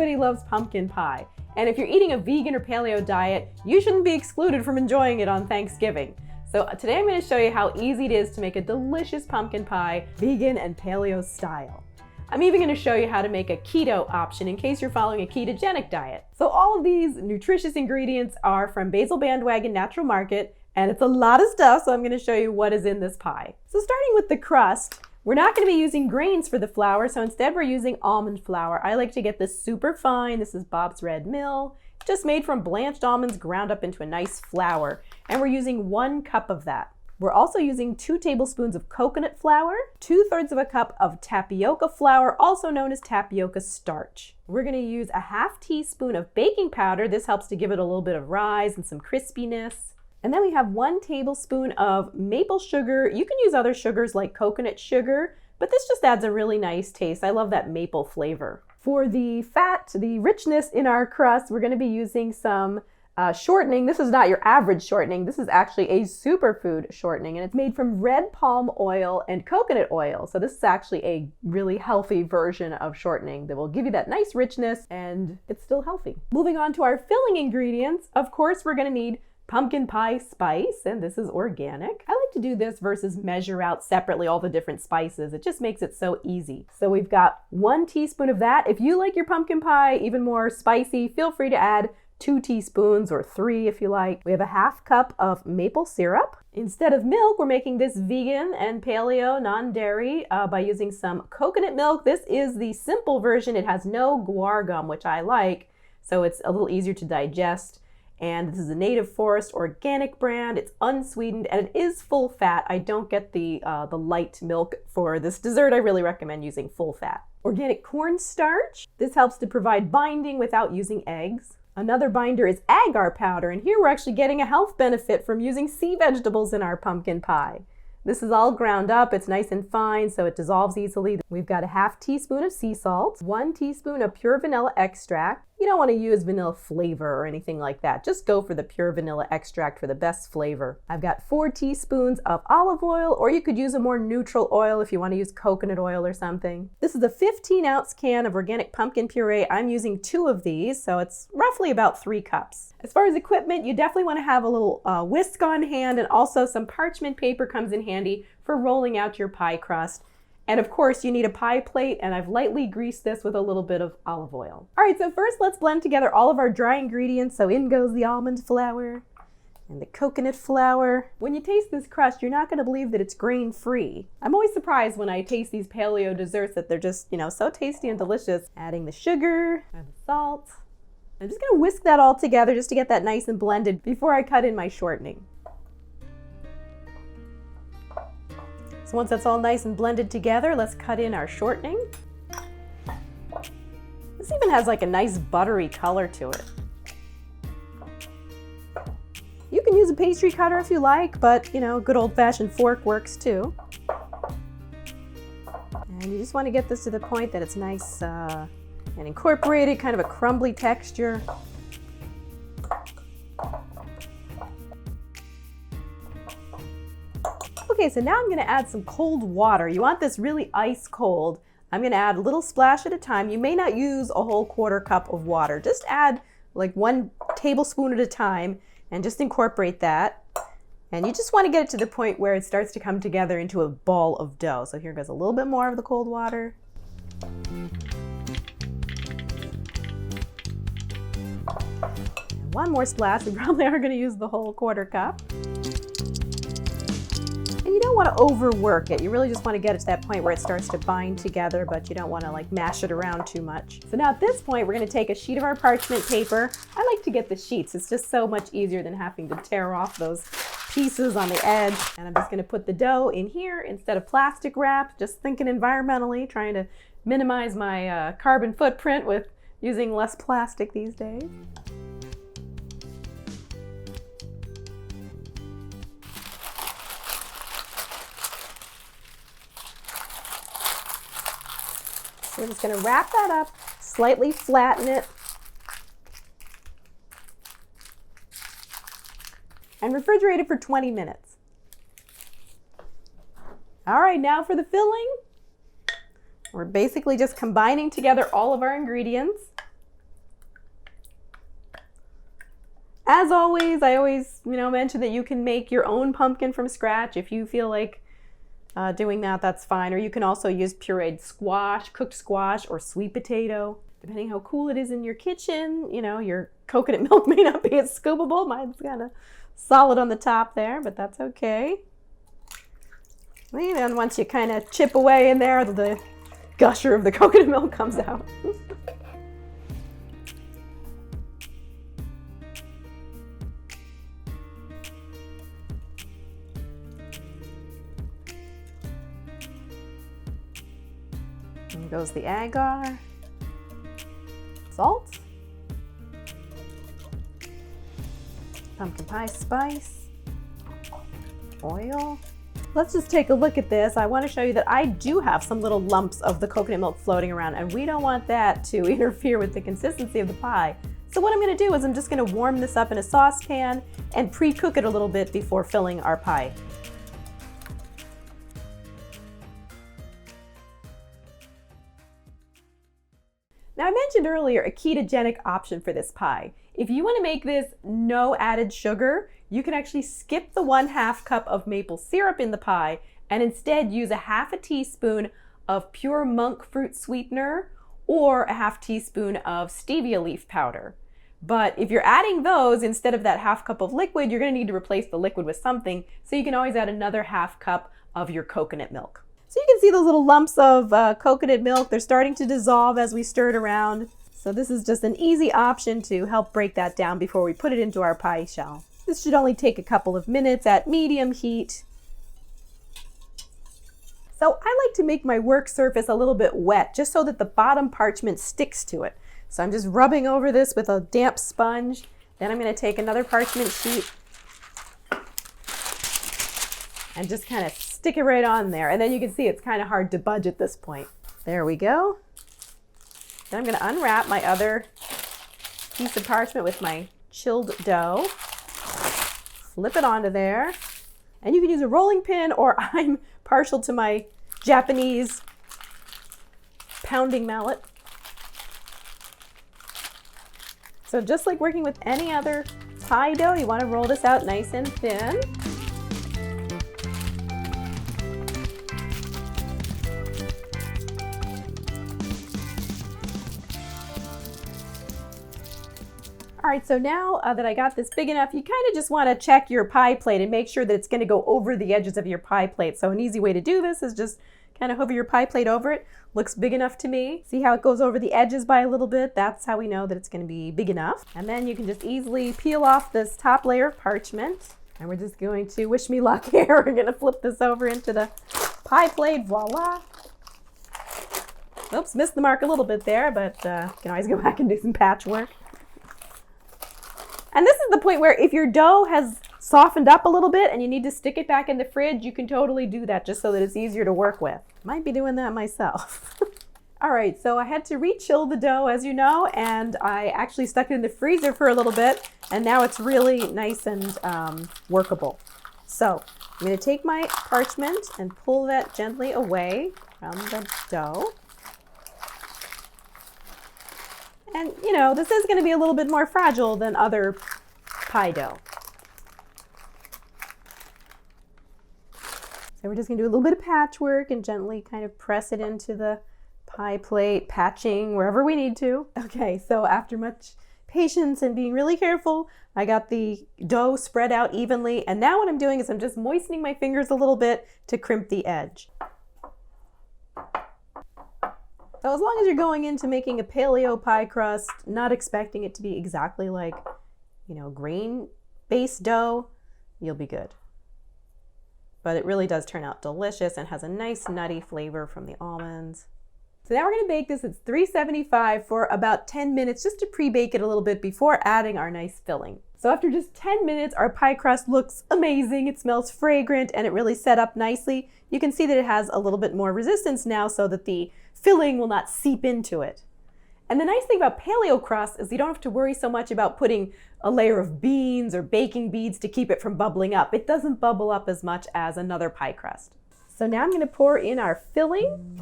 everybody loves pumpkin pie. And if you're eating a vegan or paleo diet, you shouldn't be excluded from enjoying it on Thanksgiving. So today I'm going to show you how easy it is to make a delicious pumpkin pie, vegan and paleo style. I'm even going to show you how to make a keto option in case you're following a ketogenic diet. So all of these nutritious ingredients are from Basil Bandwagon Natural Market, and it's a lot of stuff, so I'm going to show you what is in this pie. So starting with the crust, we're not going to be using grains for the flour, so instead we're using almond flour. I like to get this super fine. This is Bob's Red Mill. It's just made from blanched almonds ground up into a nice flour, and we're using 1 cup of that. We're also using 2 tablespoons of coconut flour, 2/3 of a cup of tapioca flour, also known as tapioca starch. We're going to use a 1/2 teaspoon of baking powder. This helps to give it a little bit of rise and some crispiness. And then we have 1 tablespoon of maple sugar. You can use other sugars like coconut sugar, but this just adds a really nice taste. I love that maple flavor. For the fat, the richness in our crust, we're going to be using some shortening. This is not your average shortening. This is actually a superfood shortening, and it's made from red palm oil and coconut oil. So this is actually a really healthy version of shortening that will give you that nice richness, and it's still healthy. Moving on to our filling ingredients, of course, we're going to need pumpkin pie spice, and this is organic. I like to do this versus measure out separately all the different spices. It just makes it so easy. So we've got 1 teaspoon of that. If you like your pumpkin pie even more spicy, feel free to add 2 teaspoons or 3 if you like. We have a 1/2 cup of maple syrup. Instead of milk, we're making this vegan and paleo non-dairy by using some coconut milk. This is the simple version. It has no guar gum, which I like, so it's a little easier to digest. And this is a native forest organic brand. It's unsweetened and it is full fat. I don't get the light milk for this dessert. I really recommend using full fat. Organic cornstarch. This helps to provide binding without using eggs. Another binder is agar powder, and here we're actually getting a health benefit from using sea vegetables in our pumpkin pie. This is all ground up. It's nice and fine, so it dissolves easily. We've got a 1/2 teaspoon of sea salt, 1 teaspoon of pure vanilla extract. You don't want to use vanilla flavor or anything like that. Just go for the pure vanilla extract for the best flavor. I've got 4 teaspoons of olive oil, or you could use a more neutral oil if you want to use coconut oil or something. This is a 15-ounce can of organic pumpkin puree. I'm using 2 of these, so it's roughly about 3 cups. As far as equipment, you definitely want to have a little whisk on hand, and also some parchment paper comes in handy for rolling out your pie crust. And of course, you need a pie plate, and I've lightly greased this with a little bit of olive oil. All right, so first let's blend together all of our dry ingredients. So in goes the almond flour and the coconut flour. When you taste this crust, you're not gonna believe that it's grain-free. I'm always surprised when I taste these paleo desserts that they're just, so tasty and delicious. Adding the sugar and the salt. I'm just gonna whisk that all together just to get that nice and blended before I cut in my shortening. So once that's all nice and blended together, let's cut in our shortening. This even has like a nice buttery color to it. You can use a pastry cutter if you like, but good old-fashioned fork works too. And you just want to get this to the point that it's nice and incorporated, kind of a crumbly texture. Okay, so now I'm going to add some cold water. You want this really ice cold. I'm going to add a little splash at a time. You may not use a whole 1/4 cup of water. Just add like 1 tablespoon at a time and just incorporate that. And you just want to get it to the point where it starts to come together into a ball of dough. So here goes a little bit more of the cold water. And 1 more splash. We probably are going to use the whole 1/4 cup. You don't want to overwork it. You really just want to get it to that point where it starts to bind together, but you don't want to mash it around too much. So now at this point, we're going to take a sheet of our parchment paper. I like to get the sheets. It's just so much easier than having to tear off those pieces on the edge. And I'm just going to put the dough in here instead of plastic wrap, just thinking environmentally, trying to minimize my carbon footprint with using less plastic these days. So we're just going to wrap that up, slightly flatten it, and refrigerate it for 20 minutes. All right, now for the filling. We're basically just combining together all of our ingredients. As always, I always, mention that you can make your own pumpkin from scratch if you feel like doing that, that's fine. Or you can also use pureed squash, cooked squash, or sweet potato. Depending how cool it is in your kitchen, your coconut milk may not be as scoopable. Mine's kind of solid on the top there, but that's okay. And then once you kind of chip away in there, the gusher of the coconut milk comes out. And goes the agar, salt, pumpkin pie spice, oil. Let's just take a look at this. I want to show you that I do have some little lumps of the coconut milk floating around, and we don't want that to interfere with the consistency of the pie. So what I'm going to do is I'm just going to warm this up in a saucepan and pre-cook it a little bit before filling our pie. Now I mentioned earlier a ketogenic option for this pie. If you want to make this no added sugar, you can actually skip the 1/2 cup of maple syrup in the pie and instead use a 1/2 teaspoon of pure monk fruit sweetener or a 1/2 teaspoon of stevia leaf powder. But if you're adding those instead of that 1/2 cup of liquid, you're going to need to replace the liquid with something, so you can always add another 1/2 cup of your coconut milk. So you can see those little lumps of coconut milk. They're starting to dissolve as we stir it around. So this is just an easy option to help break that down before we put it into our pie shell. This should only take a couple of minutes at medium heat. So I like to make my work surface a little bit wet just so that the bottom parchment sticks to it. So I'm just rubbing over this with a damp sponge. Then I'm going to take another parchment sheet and just kind of stick it right on there. And then you can see it's kind of hard to budge at this point. There we go. Then I'm going to unwrap my other piece of parchment with my chilled dough. Flip it onto there. And you can use a rolling pin, or I'm partial to my Japanese pounding mallet. So just like working with any other pie dough, you want to roll this out nice and thin. All right, so now that I got this big enough, you kind of just want to check your pie plate and make sure that it's going to go over the edges of your pie plate. So an easy way to do this is just kind of hover your pie plate over it. Looks big enough to me. See how it goes over the edges by a little bit? That's how we know that it's going to be big enough. And then you can just easily peel off this top layer of parchment. And we're just going to wish me luck here. We're going to flip this over into the pie plate. Voila. Oops, missed the mark a little bit there, but you can always go back and do some patchwork. And this is the point where if your dough has softened up a little bit and you need to stick it back in the fridge, you can totally do that just so that it's easier to work with. Might be doing that myself. All right, so I had to re-chill the dough, as you know, and I actually stuck it in the freezer for a little bit, and now it's really nice and workable. So I'm going to take my parchment and pull that gently away from the dough. And, you know, this is going to be a little bit more fragile than other pie dough. So we're just going to do a little bit of patchwork and gently kind of press it into the pie plate, patching wherever we need to. Okay, so after much patience and being really careful, I got the dough spread out evenly. And now what I'm doing is I'm just moistening my fingers a little bit to crimp the edge. So as long as you're going into making a paleo pie crust, not expecting it to be exactly like, you know, grain-based dough, you'll be good. But it really does turn out delicious and has a nice nutty flavor from the almonds. So now we're going to bake this at 375 for about 10 minutes just to pre-bake it a little bit before adding our nice filling. So after just 10 minutes, our pie crust looks amazing. It smells fragrant and it really set up nicely. You can see that it has a little bit more resistance now so that the filling will not seep into it. And the nice thing about paleo crust is you don't have to worry so much about putting a layer of beans or baking beads to keep it from bubbling up. It doesn't bubble up as much as another pie crust. So now I'm going to pour in our filling.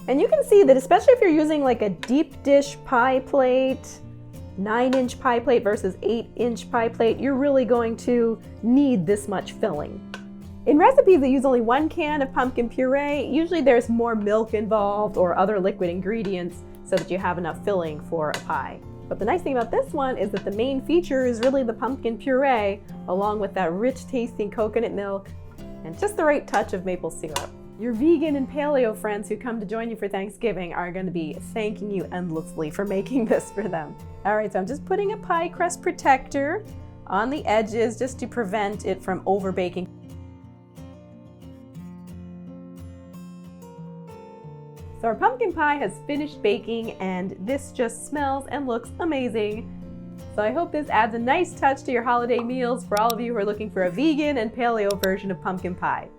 And you can see that especially if you're using like a deep dish pie plate, 9-inch pie plate versus 8-inch pie plate, you're really going to need this much filling. In recipes that use only 1 can of pumpkin puree, usually there's more milk involved or other liquid ingredients so that you have enough filling for a pie. But the nice thing about this one is that the main feature is really the pumpkin puree, along with that rich tasting coconut milk and just the right touch of maple syrup. Your vegan and paleo friends who come to join you for Thanksgiving are going to be thanking you endlessly for making this for them. All right, so I'm just putting a pie crust protector on the edges just to prevent it from over baking. So our pumpkin pie has finished baking and this just smells and looks amazing. So I hope this adds a nice touch to your holiday meals for all of you who are looking for a vegan and paleo version of pumpkin pie.